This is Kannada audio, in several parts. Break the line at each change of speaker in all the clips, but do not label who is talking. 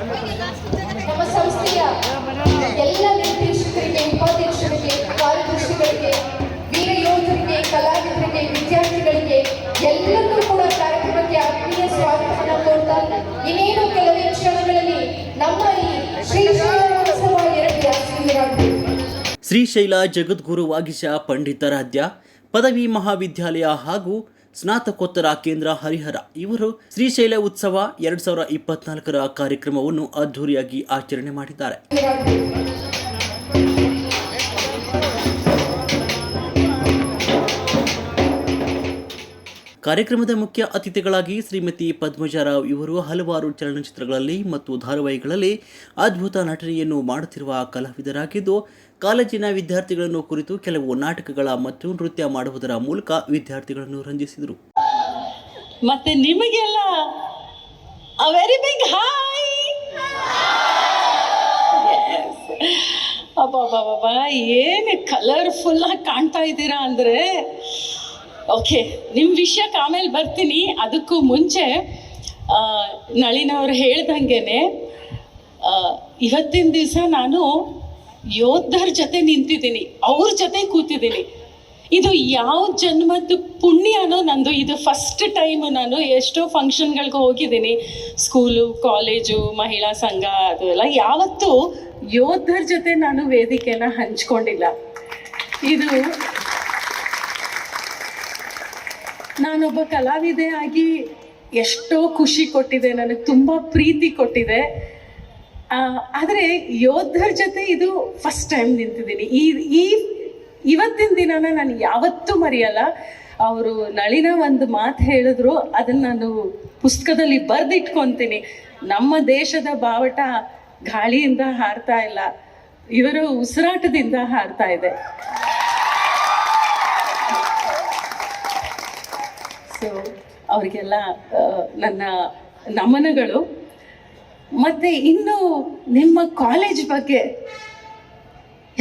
ನಮ್ಮ ಸಂಸ್ಥೆಯ ಎಲ್ಲ ನಿರ್ದೇಶಕರಿಗೆ, ಉಪಾಧ್ಯಕ್ಷರಿಗೆ, ಕಾರ್ಯದರ್ಶಿಗಳಿಗೆ, ವೀರ ಯೋಧರಿಗೆ, ಕಲಾವಿದರಿಗೆ, ವಿದ್ಯಾರ್ಥಿಗಳಿಗೆ ಎಲ್ಲರಿಗೂ ಕೂಡ ಕಾರ್ಯಕ್ರಮಕ್ಕೆ ಆತ್ಮೀಯ ಸ್ವಾಗತವನ್ನು ಕೋರ್ತಾ ಇನ್ನೇನು ಕೆಲವೇ ಕ್ಷಣಗಳಲ್ಲಿ ನಮ್ಮ ಈ ಶ್ರೀಶೈಲೋತ್ಸವ 2 ಆರಂಭವಾಗಬೇಕು.
ಶ್ರೀಶೈಲ ಜಗದ್ಗುರು ವಾಗೀಶ ಪಂಡಿತಾರಾಧ್ಯ ಪದವಿ ಮಹಾವಿದ್ಯಾಲಯ ಹಾಗೂ ಸ್ನಾತಕೋತ್ತರ ಕೇಂದ್ರ ಹರಿಹರ ಇವರು ಶ್ರೀಶೈಲ ಉತ್ಸವ 2024ರ ಕಾರ್ಯಕ್ರಮವನ್ನು ಅದ್ದೂರಿಯಾಗಿ ಆಚರಣೆ ಮಾಡಿದ್ದಾರೆ. ಕಾರ್ಯಕ್ರಮದ ಮುಖ್ಯ ಅತಿಥಿಗಳಾಗಿ ಶ್ರೀಮತಿ ಪದ್ಮಜಾರಾವ್ ಇವರು ಹಲವಾರು ಚಲನಚಿತ್ರಗಳಲ್ಲಿ ಮತ್ತು ಧಾರಾವಾಹಿಗಳಲ್ಲಿ ಅದ್ಭುತ ನಟನೆಯನ್ನು ಮಾಡುತ್ತಿರುವ ಕಲಾವಿದರಾಗಿದ್ದು, ಕಾಲೇಜಿನ ವಿದ್ಯಾರ್ಥಿಗಳನ್ನು ಕುರಿತು ಕೆಲವು ನಾಟಕಗಳ ಮತ್ತು ನೃತ್ಯ ಮಾಡುವುದರ ಮೂಲಕ ವಿದ್ಯಾರ್ಥಿಗಳನ್ನು ರಂಜಿಸಿದರು.
ಮತ್ತೆ ನಿಮಗೆಲ್ಲ ವೆರಿ ಬಿಗ್ ಹಾಯ್. ಅಬ್ಬಾ ಏನು ಕಲರ್ಫುಲ್ ಆಗಿ ಕಾಣ್ತಾ ಇದ್ದೀರಾ ಅಂದರೆ, ಓಕೆ, ನಿಮ್ಮ ವಿಷಯಕ್ಕೆ ಆಮೇಲೆ ಬರ್ತೀನಿ. ಅದಕ್ಕೂ ಮುಂಚೆ ನಳಿನವ್ರು ಹೇಳ್ದಂಗೆ ಇವತ್ತಿನ ದಿವಸ ನಾನು ಯೋಧರ ಜೊತೆ ನಿಂತಿದ್ದೀನಿ, ಅವ್ರ ಜೊತೆ ಕೂತಿದ್ದೀನಿ. ಇದು ಯಾವ ಜನ್ಮದ ಪುಣ್ಯನೋ ನಂದು. ಇದು ಫಸ್ಟ್ ಟೈಮು. ನಾನು ಎಷ್ಟೋ ಫಂಕ್ಷನ್ಗಳಿಗೆ ಹೋಗಿದ್ದೀನಿ, ಸ್ಕೂಲು, ಕಾಲೇಜು, ಮಹಿಳಾ ಸಂಘ, ಅದೆಲ್ಲ. ಯಾವತ್ತೂ ಯೋಧರ ಜೊತೆ ನಾನು ವೇದಿಕೆನ ಹಂಚ್ಕೊಂಡಿಲ್ಲ. ಇದು ನಾನೊಬ್ಬ ಕಲಾವಿದೆ ಆಗಿ ಎಷ್ಟೋ ಖುಷಿ ಕೊಟ್ಟಿದೆ, ನನಗೆ ತುಂಬ ಪ್ರೀತಿ ಕೊಟ್ಟಿದೆ. ಆದರೆ ಯೋಧರ ಜೊತೆ ಇದು ಫಸ್ಟ್ ಟೈಮ್ ನಿಂತಿದ್ದೀನಿ. ಇವತ್ತಿನ ದಿನನ ನಾನು ಯಾವತ್ತೂ ಮರೆಯಲ್ಲ. ಅವರು ನಳಿನ ಒಂದು ಮಾತು ಹೇಳಿದ್ರು, ಅದನ್ನು ನಾನು ಪುಸ್ತಕದಲ್ಲಿ ಬರೆದಿಟ್ಕೊತೀನಿ. ನಮ್ಮ ದೇಶದ ಬಾವಟ ಗಾಳಿಯಿಂದ ಹಾರ್ತಾ ಇಲ್ಲ, ಇವರ ಉಸಿರಾಟದಿಂದ ಹಾರ್ತಾ ಇದೆ. ಸೊ ಅವರಿಗೆಲ್ಲ ನನ್ನ ನಮನಗಳು. ಮತ್ತು ಇನ್ನು ನಿಮ್ಮ ಕಾಲೇಜ್ ಬಗ್ಗೆ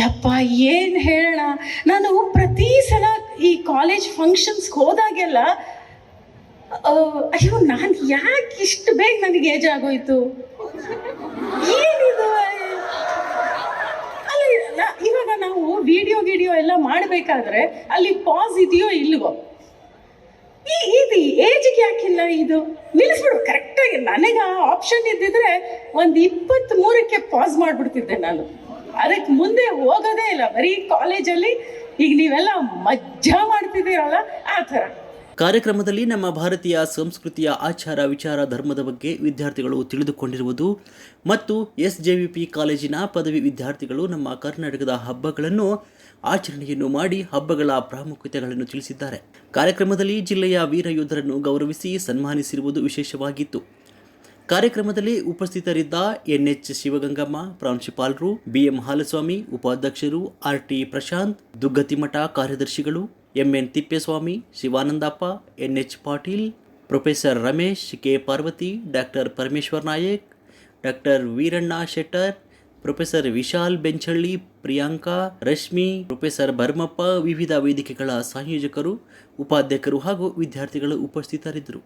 ಯಪ್ಪ ಏನು ಹೇಳೋಣ. ನಾನು ಪ್ರತಿ ಸಲ ಈ ಕಾಲೇಜ್ ಫಂಕ್ಷನ್ಸ್ಗೆ ಹೋದಾಗೆಲ್ಲ ಅಯ್ಯೋ, ನಾನು ಯಾಕೆ ಇಷ್ಟು ಬೇಗ ನನಗೆ ಏಜ್ ಆಗೋಯ್ತು, ಏನಿದು. ಅಲ್ಲಿ ಇವಾಗ ನಾವು ವಿಡಿಯೋ ಎಲ್ಲ ಮಾಡಬೇಕಾದ್ರೆ ಅಲ್ಲಿ ಪಾಸ್ ಇದೆಯೋ ಇಲ್ವೋ, ಇದು ಏಜ್ಗೆ ಯಾಕಿಲ್ಲ, ಇದು ನಿಲ್ಲಿಸ್ಬಿಡು ಕರೆಕ್ಟಾಗಿ. ನನಗೆ ಆ ಆಪ್ಷನ್ ಇದ್ದಿದ್ರೆ ಒಂದು 23ಕ್ಕೆ ಪಾಸ್ ಮಾಡಿಬಿಡ್ತಿದ್ದೆ ನಾನು. ಅದಕ್ಕೆ ಮುಂದೆ ಹೋಗೋದೇ ಇಲ್ಲ. ಬರೀ ಕಾಲೇಜಲ್ಲಿ ಈಗ ನೀವೆಲ್ಲ ಮಜ್ಜಾ ಮಾಡ್ತಿದ್ದೀರಲ್ಲ, ಆ ಥರ.
ಕಾರ್ಯಕ್ರಮದಲ್ಲಿ ನಮ್ಮ ಭಾರತೀಯ ಸಂಸ್ಕೃತಿಯ ಆಚಾರ ವಿಚಾರ ಧರ್ಮದ ಬಗ್ಗೆ ವಿದ್ಯಾರ್ಥಿಗಳು ತಿಳಿದುಕೊಂಡಿರುವುದು ಮತ್ತು SJVP ಕಾಲೇಜಿನ ಪದವಿ ವಿದ್ಯಾರ್ಥಿಗಳು ನಮ್ಮ ಕರ್ನಾಟಕದ ಹಬ್ಬಗಳನ್ನು ಆಚರಣೆಯನ್ನು ಮಾಡಿ ಹಬ್ಬಗಳ ಪ್ರಾಮುಖ್ಯತೆಗಳನ್ನು ತಿಳಿಸಿದ್ದಾರೆ. ಕಾರ್ಯಕ್ರಮದಲ್ಲಿ ಜಿಲ್ಲೆಯ ವೀರ ಯೋಧರನ್ನು ಗೌರವಿಸಿ ಸನ್ಮಾನಿಸಿರುವುದು ವಿಶೇಷವಾಗಿತ್ತು. ಕಾರ್ಯಕ್ರಮದಲ್ಲಿ ಉಪಸ್ಥಿತರಿದ್ದ NH ಶಿವಗಂಗಮ್ಮ, ಪ್ರಾಂಶುಪಾಲರು, BM ಹಾಲಸ್ವಾಮಿ, ಉಪಾಧ್ಯಕ್ಷರು, RT ಪ್ರಶಾಂತ್, ದುಗ್ಗತಿಮಠ ಕಾರ್ಯದರ್ಶಿಗಳು, MN Thippeswamy, Shivanandappa, NH Patil, professor Ramesh, K Parvathi, doctor Parameshwar Nayak, doctor Veeranna Shettar, professor Vishal Benchalli, Priyanka, Rashmi, professor Bharmappa, ವಿವಿಧ ವೇದಿಕೆಗಳ ಸಂಯೋಜಕರು, ಉಪಾಧ್ಯಕ್ಷರು ಹಾಗೂ ವಿದ್ಯಾರ್ಥಿಗಳು ಉಪಸ್ಥಿತರಿದ್ದರು.